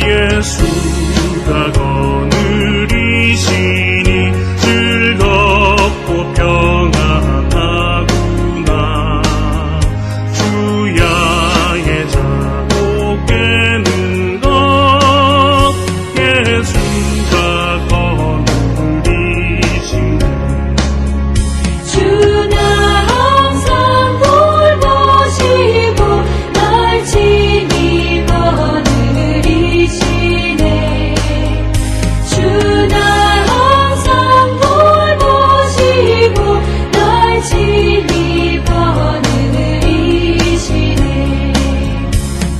예수가 거느리시니 즐겁고 평안하구나. 주야의 자고 깨는 것 예수가 거느리시네. 주나 항상 돌보시고 날 친히 거느리시네. 주나 항상 돌보시고 날 친히 거느리시네.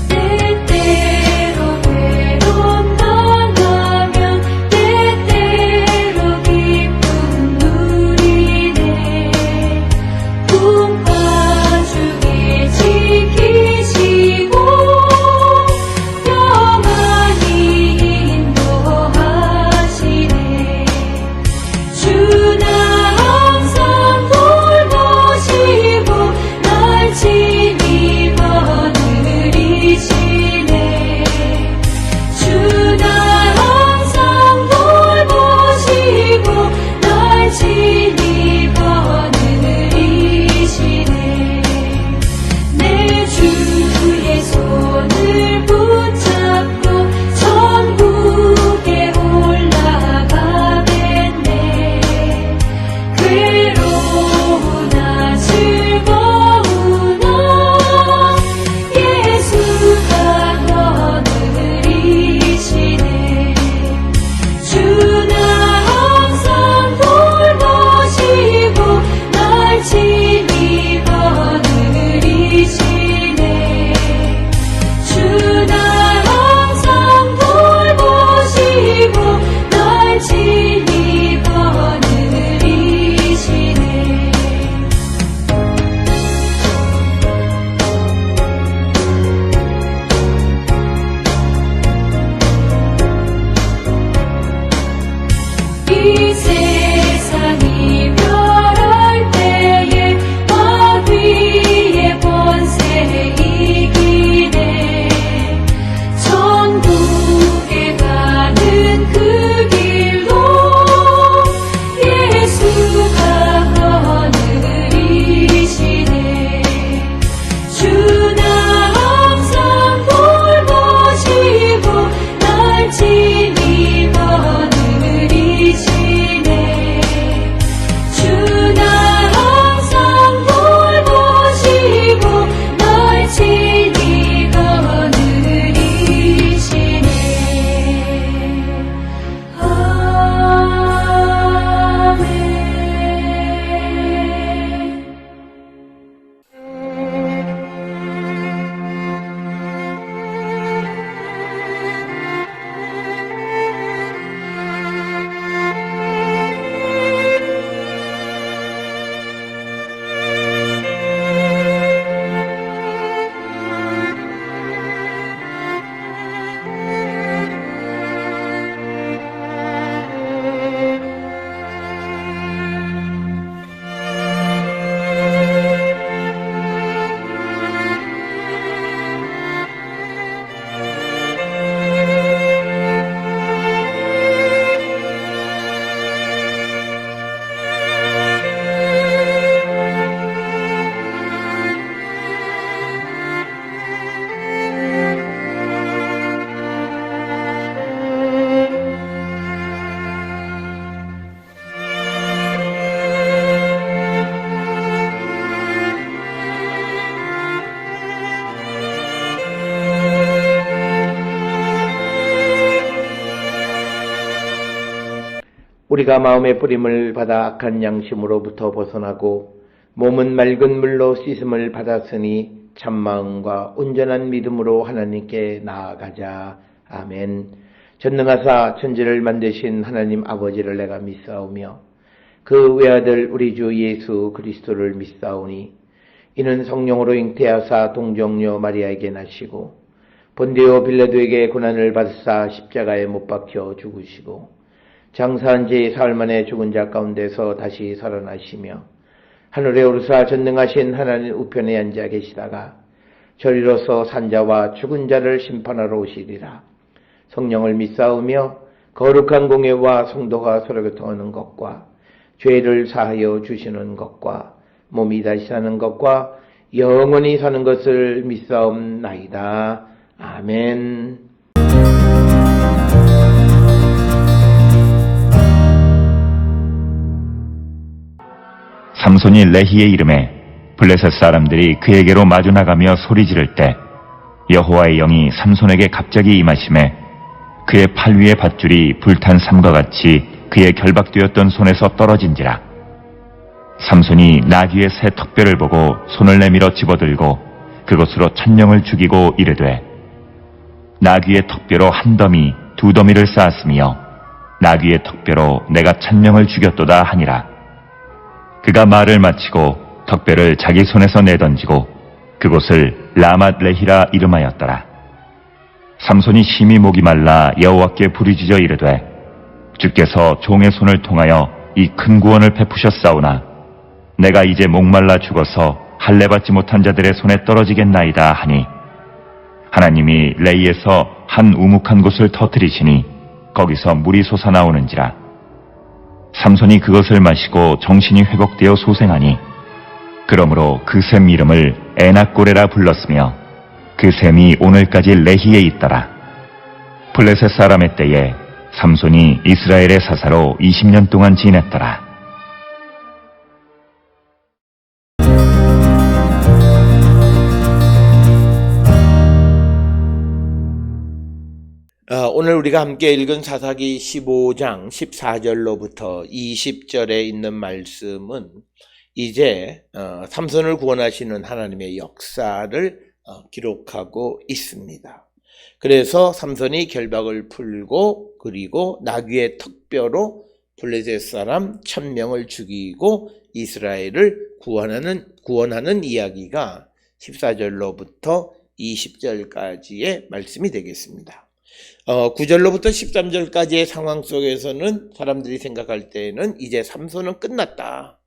때때로 괴로움 당하면 때때로 기쁨 누리네. 꿈과 주께 지키시고 영원히 인도하시네. 주나 항상 돌보시고 날 친히 거느리시네. 주나 항상 돌보시고 날 친히 거느리시네. 내 주의 손을 붙잡고 천국에 올라가겠네. 괴로우나 즐거우나 예수가 거느리시네. 주나 항상 돌보시고 날 친히 거느리시네. 주나 항상 돌보시고 날 친히 거느리시네. 이 세상이 멸할 때에 마귀의 권세 이기네. 천국에 가는 그 길로 예수가 거느리시네. 주나 항상 돌보시고 날 친히 거느리시네. 주나 항상 돌보시고 날 친히 거느리시네. 우리가 마음의 뿌림을 받아 악한 양심으로부터 벗어나고 몸은 맑은 물로 씻음을 받았으니 참마음과 온전한 믿음으로 하나님께 나아가자. 아멘. 전능하사 천지를 만드신 하나님 아버지를 내가 믿사오며 그 외아들 우리 주 예수 그리스도를 믿사오니 이는 성령으로 잉태하사 동정녀 마리아에게 나시고 본디오 빌라도에게 고난을 받으사 십자가에 못 박혀 죽으시고 장사한 지 사흘 만에 죽은 자 가운데서 다시 살아나시며 하늘에 오르사 전능하신 하나님 우편에 앉아 계시다가 저리로서 산자와 죽은 자를 심판하러 오시리라. 성령을 믿사오며 거룩한 공예와 성도가 서로 교통하는 것과 죄를 사하여 주시는 것과 몸이 다시 사는 것과 영원히 사는 것을 믿사옵나이다. 아멘. 삼손이 레히의 이름에 블레셋 사람들이 그에게로 마주 나가며 소리 지를 때 여호와의 영이 삼손에게 갑자기 임하심에 그의 팔 위의 밧줄이 불탄 삼과 같이 그의 결박되었던 손에서 떨어진지라. 삼손이 나귀의 새 턱뼈를 보고 손을 내밀어 집어들고 그것으로 1000명을 죽이고 이르되 나귀의 턱뼈로 한 더미 두 더미를 쌓았으며 나귀의 턱뼈로 내가 1000명을 죽였도다 하니라. 그가 말을 마치고 턱뼈를 자기 손에서 내던지고 그곳을 라맛 레히라 이름하였더라. 삼손이 심히 목이 말라 여호와께 부르짖어 이르되 주께서 종의 손을 통하여 이 큰 구원을 베푸셨사오나 내가 이제 목말라 죽어서 할례받지 못한 자들의 손에 떨어지겠나이다 하니 하나님이 레이에서 한 우묵한 곳을 터뜨리시니 거기서 물이 솟아나오는지라. 삼손이 그것을 마시고 정신이 회복되어 소생하니 그러므로 그 샘 이름을 에낙고레라 불렀으며 그 샘이 오늘까지 레히에 있더라. 블레셋 사람의 때에 삼손이 이스라엘의 사사로 20년 동안 지냈더라. 오늘 우리가 함께 읽은 사사기 15장 14절로부터 20절에 있는 말씀은 이제 삼손을 구원하시는 하나님의 역사를 기록하고 있습니다. 그래서 삼손이 결박을 풀고 그리고 나귀의 턱뼈로 블레셋 사람 1000명을 죽이고 이스라엘을 구원하는 이야기가 14절로부터 20절까지의 말씀이 되겠습니다. 9절로부터 13절까지의 상황 속에서는 사람들이 생각할 때에는 이제 삼손은 끝났다.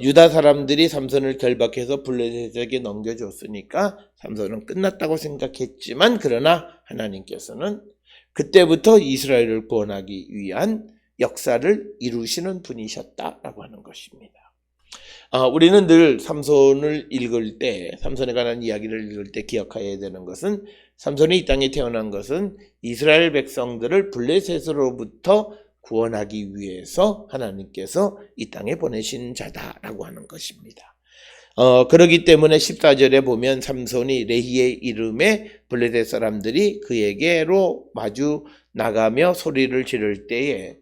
유다 사람들이 삼손을 결박해서 블레셋에게 넘겨줬으니까 삼손은 끝났다고 생각했지만 그러나 하나님께서는 그때부터 이스라엘을 구원하기 위한 역사를 이루시는 분이셨다라고 하는 것입니다. 우리는 늘 삼손을 읽을 때, 삼손에 관한 이야기를 읽을 때 기억해야 되는 것은 삼손이 이 땅에 태어난 것은 이스라엘 백성들을 블레셋으로부터 구원하기 위해서 하나님께서 이 땅에 보내신 자다라고 하는 것입니다. 그렇기 때문에 14절에 보면 삼손이 레히의 이름에 블레셋 사람들이 그에게로 마주 나가며 소리를 지를 때에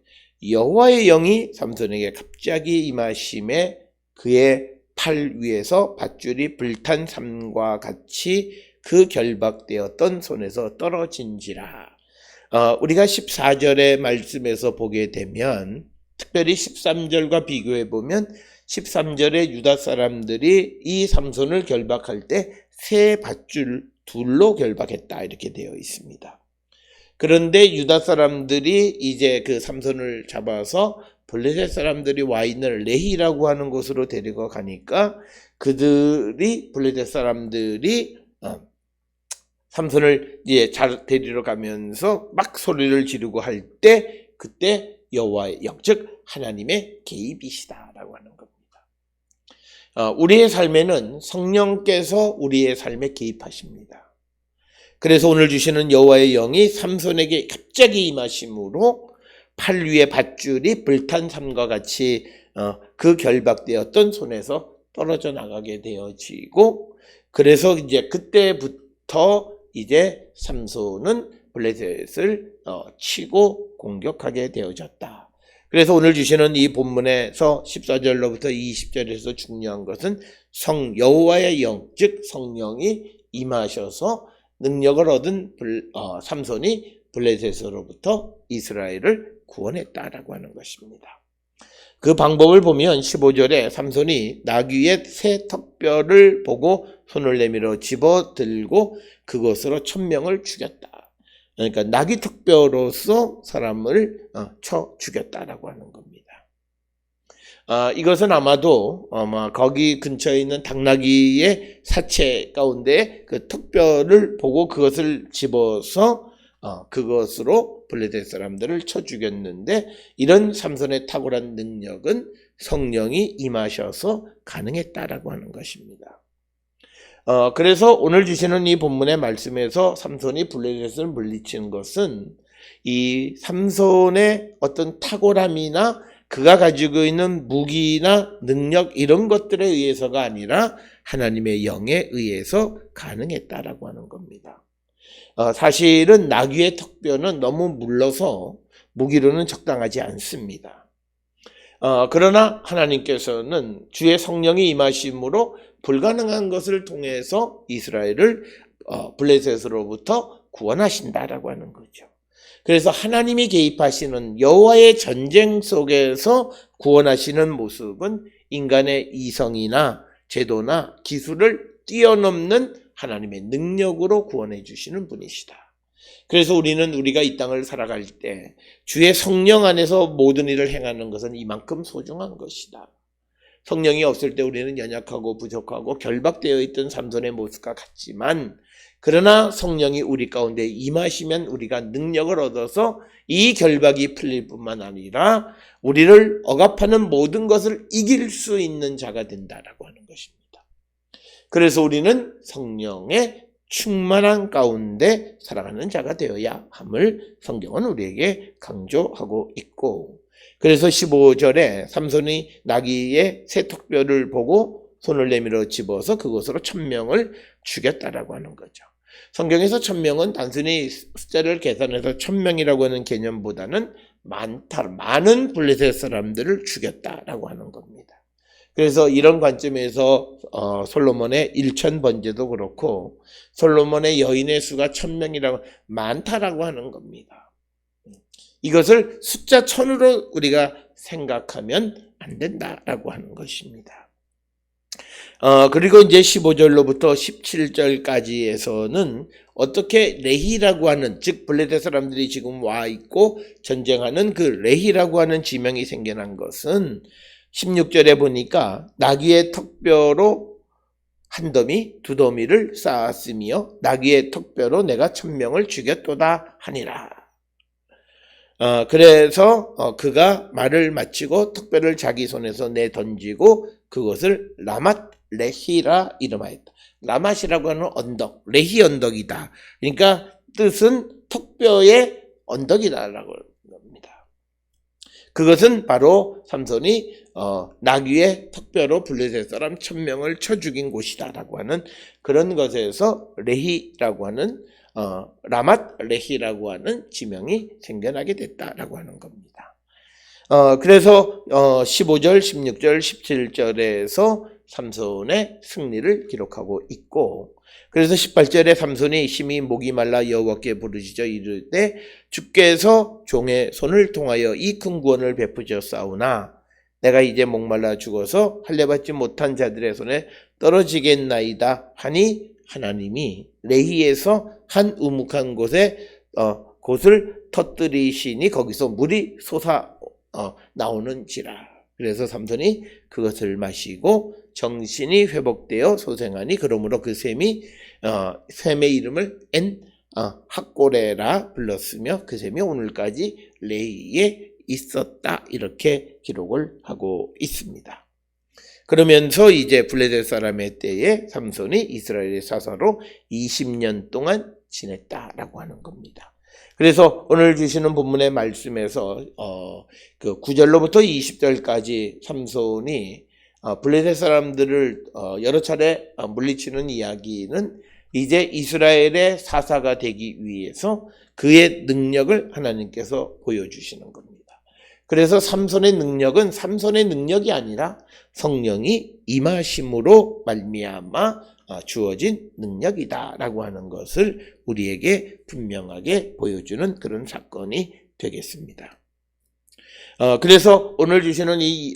여호와의 영이 삼손에게 갑자기 임하심에 그의 팔 위에서 밧줄이 불탄 삼과 같이 그 결박되었던 손에서 떨어진지라. 우리가 14절의 말씀에서 보게 되면 특별히 13절과 비교해 보면 13절에 유다 사람들이 이 삼손을 결박할 때 세 밧줄 둘로 결박했다 이렇게 되어 있습니다. 그런데 유다 사람들이 이제 그 삼손을 잡아서 블레셋 사람들이 와 있는 레히라고 하는 곳으로 데리고 가니까 블레셋 사람들이 삼손을 이제 잘 데리러 가면서 막 소리를 지르고 할 때 그때 여호와의 영, 즉 하나님의 개입이시다라고 하는 겁니다. 우리의 삶에는 성령께서 우리의 삶에 개입하십니다. 그래서 오늘 주시는 여호와의 영이 삼손에게 갑자기 임하심으로 팔 위에 밧줄이 불탄 삼과 같이 그 결박되었던 손에서 떨어져 나가게 되어지고 그래서 이제 그때부터 이제 삼손은 블레셋을 치고 공격하게 되어졌다. 그래서 오늘 주시는 이 본문에서 14절로부터 20절에서 중요한 것은 여호와의 영, 즉 성령이 임하셔서 능력을 얻은 삼손이 블레셋으로부터 이스라엘을 구원했다라고 하는 것입니다. 그 방법을 보면 15절에 삼손이 나귀의 새 턱뼈를 보고 손을 내밀어 집어들고 그것으로 1000명을 죽였다. 그러니까 나귀 턱뼈로서 사람을 쳐 죽였다라고 하는 겁니다. 이것은 아마 거기 근처에 있는 당나귀의 사체 가운데 그 턱뼈를 보고 그것을 집어서 그것으로 블레셋 사람들을 쳐 죽였는데, 이런 삼손의 탁월한 능력은 성령이 임하셔서 가능했다라고 하는 것입니다. 그래서 오늘 주시는 이 본문의 말씀에서 삼손이 블레셋을 물리친 것은 이 삼손의 어떤 탁월함이나 그가 가지고 있는 무기나 능력 이런 것들에 의해서가 아니라 하나님의 영에 의해서 가능했다라고 하는 겁니다. 사실은 나귀의 턱뼈는 너무 물러서 무기로는 적당하지 않습니다. 그러나 하나님께서는 주의 성령이 임하심으로 불가능한 것을 통해서 이스라엘을 블레셋으로부터 구원하신다라고 하는 거죠. 그래서 하나님이 개입하시는 여호와의 전쟁 속에서 구원하시는 모습은 인간의 이성이나 제도나 기술을 뛰어넘는 하나님의 능력으로 구원해 주시는 분이시다. 그래서 우리가 이 땅을 살아갈 때 주의 성령 안에서 모든 일을 행하는 것은 이만큼 소중한 것이다. 성령이 없을 때 우리는 연약하고 부족하고 결박되어 있던 삼손의 모습과 같지만, 그러나 성령이 우리 가운데 임하시면 우리가 능력을 얻어서 이 결박이 풀릴 뿐만 아니라 우리를 억압하는 모든 것을 이길 수 있는 자가 된다라고 하는 것입니다. 그래서 우리는 성령의 충만한 가운데 살아가는 자가 되어야 함을 성경은 우리에게 강조하고 있고, 그래서 15절에 삼손이 나귀의 새 턱뼈를 보고 손을 내밀어 집어서 그것으로 1000명을 죽였다라고 하는 거죠. 성경에서 1000명은 단순히 숫자를 계산해서 1000명이라고 하는 개념보다는 많은 블레셋 사람들을 죽였다라고 하는 겁니다. 그래서 이런 관점에서 솔로몬의 1000번제도 그렇고 솔로몬의 여인의 수가 1000명이라고 많다라고 하는 겁니다. 이것을 숫자 1000으로 우리가 생각하면 안 된다라고 하는 것입니다. 그리고 이제 15절로부터 17절까지에서는 어떻게 레히라고 하는, 즉 블레셋 사람들이 지금 와 있고 전쟁하는 그 레히라고 하는 지명이 생겨난 것은 16절에 보니까 나귀의 턱뼈로 한 더미 두 더미를 쌓았으며 나귀의 턱뼈로 내가 1000명을 죽였도다 하니라. 그래서 그가 말을 마치고 턱뼈를 자기 손에서 내던지고 그것을 라맛 레히라 이름하였다. 라맛이라고 하는 언덕, 레히 언덕이다. 그러니까 뜻은 턱뼈의 언덕이다라고 합니다. 그것은 바로 삼손이 나귀의 턱뼈로 블레셋 사람 1000명을 쳐 죽인 곳이다라고 하는 그런 것에서 레히라고 하는 라맛 레히라고 하는 지명이 생겨나게 됐다라고 하는 겁니다. 그래서 15절, 16절, 17절에서 삼손의 승리를 기록하고 있고, 그래서 18절에 삼손이 심히 목이 말라 여호와께 부르짖어 이르되 주께서 종의 손을 통하여 이 큰 구원을 베푸셨사오나 내가 이제 목말라 죽어서 할례받지 못한 자들의 손에 떨어지겠나이다 하니 하나님이 레히에서 한 우묵한 곳을 터뜨리시니 거기서 물이 솟아 나오는지라. 그래서 삼손이 그것을 마시고 정신이 회복되어 소생하니 그러므로 그 샘의 이름을 핫고레라 불렀으며 그 샘이 오늘까지 레히에 있었다, 이렇게 기록을 하고 있습니다. 그러면서 이제 블레셋 사람의 때에 삼손이 이스라엘의 사사로 20년 동안 지냈다라고 하는 겁니다. 그래서 오늘 주시는 본문의 말씀에서 그 9절로부터 20절까지 삼손이 블레셋 사람들을 여러 차례 물리치는 이야기는 이제 이스라엘의 사사가 되기 위해서 그의 능력을 하나님께서 보여주시는 겁니다. 그래서 삼손의 능력은 삼손의 능력이 아니라 성령이 임하심으로 말미암아 주어진 능력이다라고 하는 것을 우리에게 분명하게 보여주는 그런 사건이 되겠습니다. 그래서 오늘 주시는 이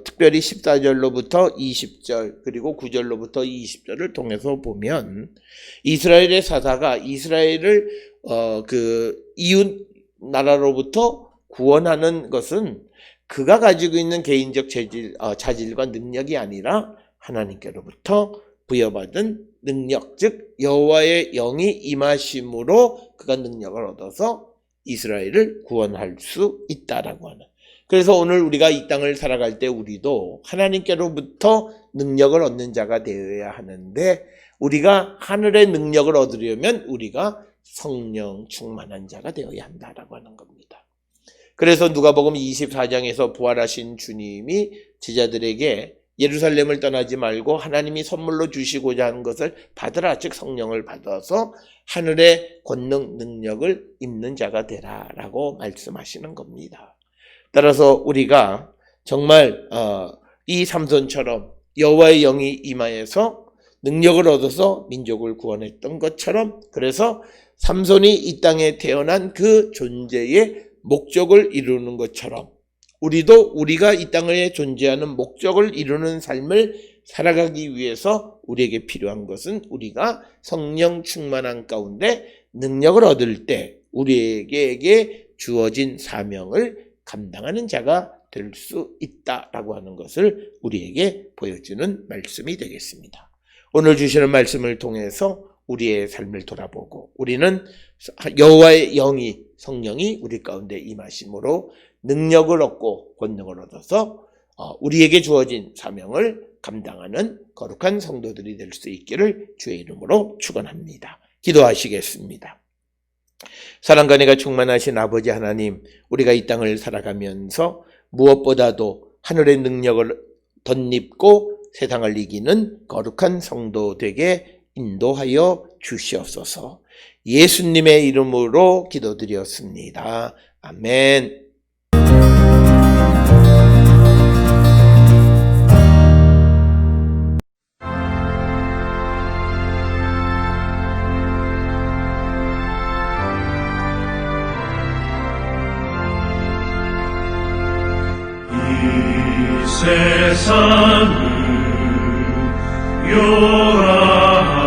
특별히 14절로부터 20절 그리고 9절로부터 20절을 통해서 보면 이스라엘의 사사가 이스라엘을 그 이웃 나라로부터 구원하는 것은 그가 가지고 있는 개인적 자질과 능력이 아니라 하나님께로부터 부여받은 능력, 즉 여호와의 영이 임하심으로 그가 능력을 얻어서 이스라엘을 구원할 수 있다라고 하는. 그래서 오늘 우리가 이 땅을 살아갈 때 우리도 하나님께로부터 능력을 얻는 자가 되어야 하는데, 우리가 하늘의 능력을 얻으려면 우리가 성령 충만한 자가 되어야 한다라고 하는 겁니다. 그래서 누가복음 24장에서 부활하신 주님이 제자들에게 예루살렘을 떠나지 말고 하나님이 선물로 주시고자 하는 것을 받으라, 즉 성령을 받아서 하늘의 권능 능력을 입는 자가 되라라고 말씀하시는 겁니다. 따라서 우리가 정말 이 삼손처럼 여호와의 영이 임하여서 능력을 얻어서 민족을 구원했던 것처럼, 그래서 삼손이 이 땅에 태어난 그 존재의 목적을 이루는 것처럼 우리도 우리가 이 땅에 존재하는 목적을 이루는 삶을 살아가기 위해서 우리에게 필요한 것은 우리가 성령 충만한 가운데 능력을 얻을 때 우리에게 주어진 사명을 감당하는 자가 될 수 있다라고 하는 것을 우리에게 보여주는 말씀이 되겠습니다. 오늘 주시는 말씀을 통해서 우리의 삶을 돌아보고, 우리는 여호와의 영이, 성령이 우리 가운데 임하심으로 능력을 얻고 권능을 얻어서 우리에게 주어진 사명을 감당하는 거룩한 성도들이 될 수 있기를 주의 이름으로 축원합니다. 기도하시겠습니다. 사랑과 은혜가 충만하신 아버지 하나님, 우리가 이 땅을 살아가면서 무엇보다도 하늘의 능력을 덧입고 세상을 이기는 거룩한 성도 되게 인도하여 주시옵소서. 예수님의 이름으로 기도드렸습니다. 아멘. 이 세상은 요란하나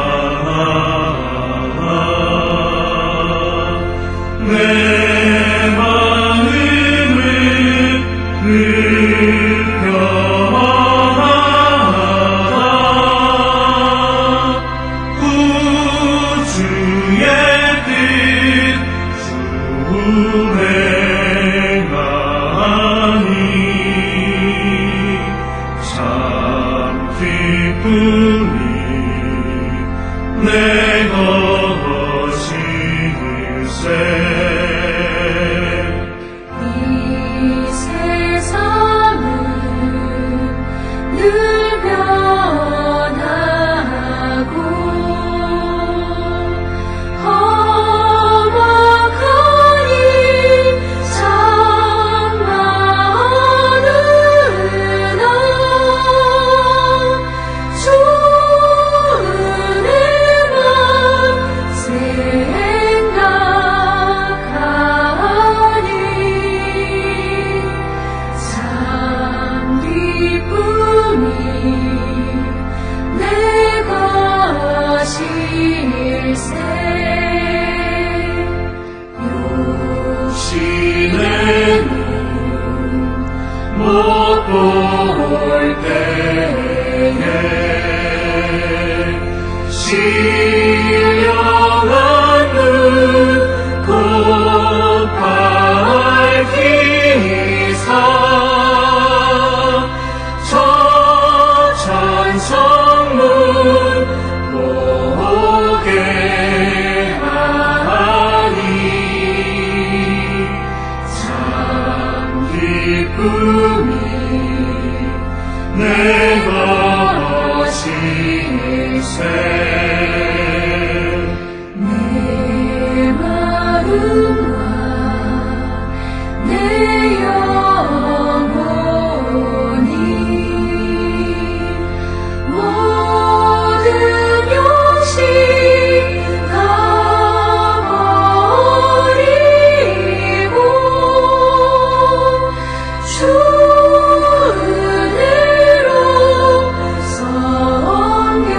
내 마음을 불편하다 구주의 뜻 수행하니 참 기쁘니 내 것일세. 이 세상은 늘 변하고 험악하니 참 많으나 주 은혜만 생각하니 참 기쁘니 내 것일세. 시내는 못 볼 때에 신령한 눈 곧 밝히사 저 찬성문 보게 하니 참 기쁨이 내 것일세. 내 마음과 내 영혼이 모든 욕심 다 버리고 주 은혜로 성결하니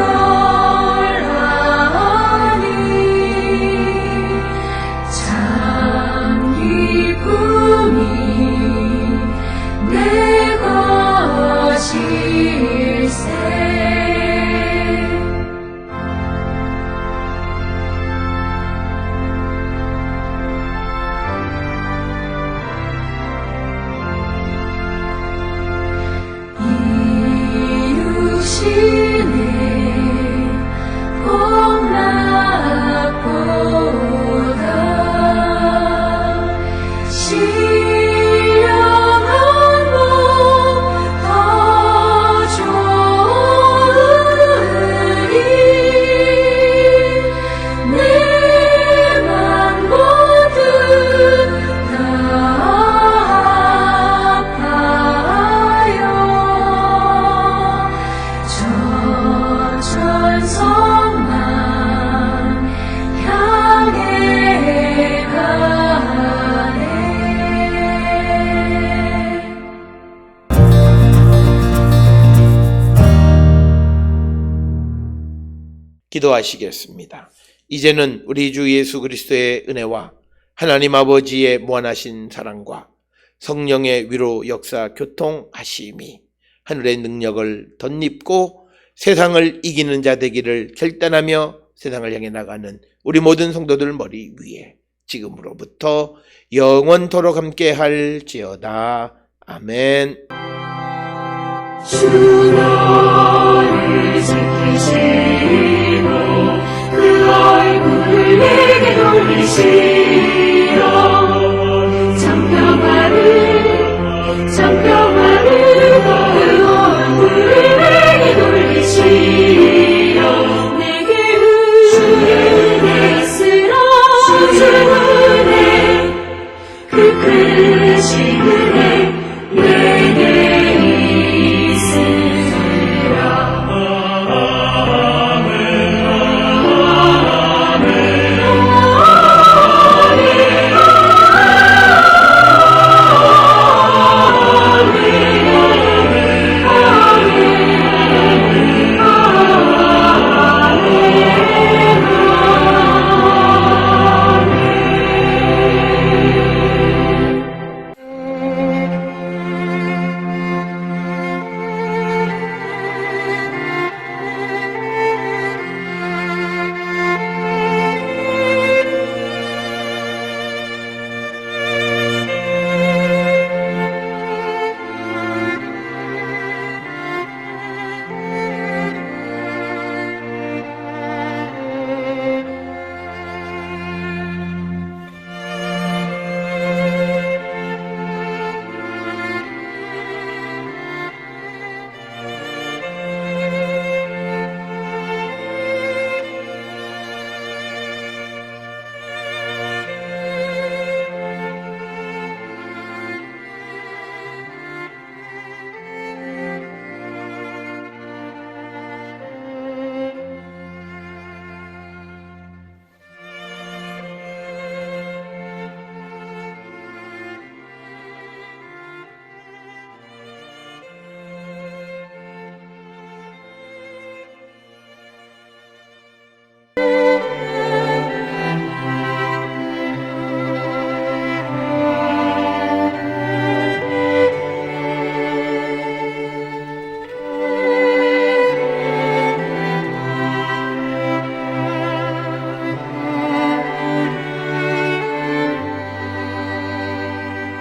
기도하시겠습니다. 이제는 우리 주 예수 그리스도의 은혜와 하나님 아버지의 무한하신 사랑과 성령의 위로 역사 교통하심이 하늘의 능력을 덧입고 세상을 이기는 자 되기를 결단하며 세상을 향해 나가는 우리 모든 성도들 머리 위에 지금으로부터 영원토록 함께 할지어다. 아멘. 주 나를 지키시고 그 얼굴을 내게 돌리시고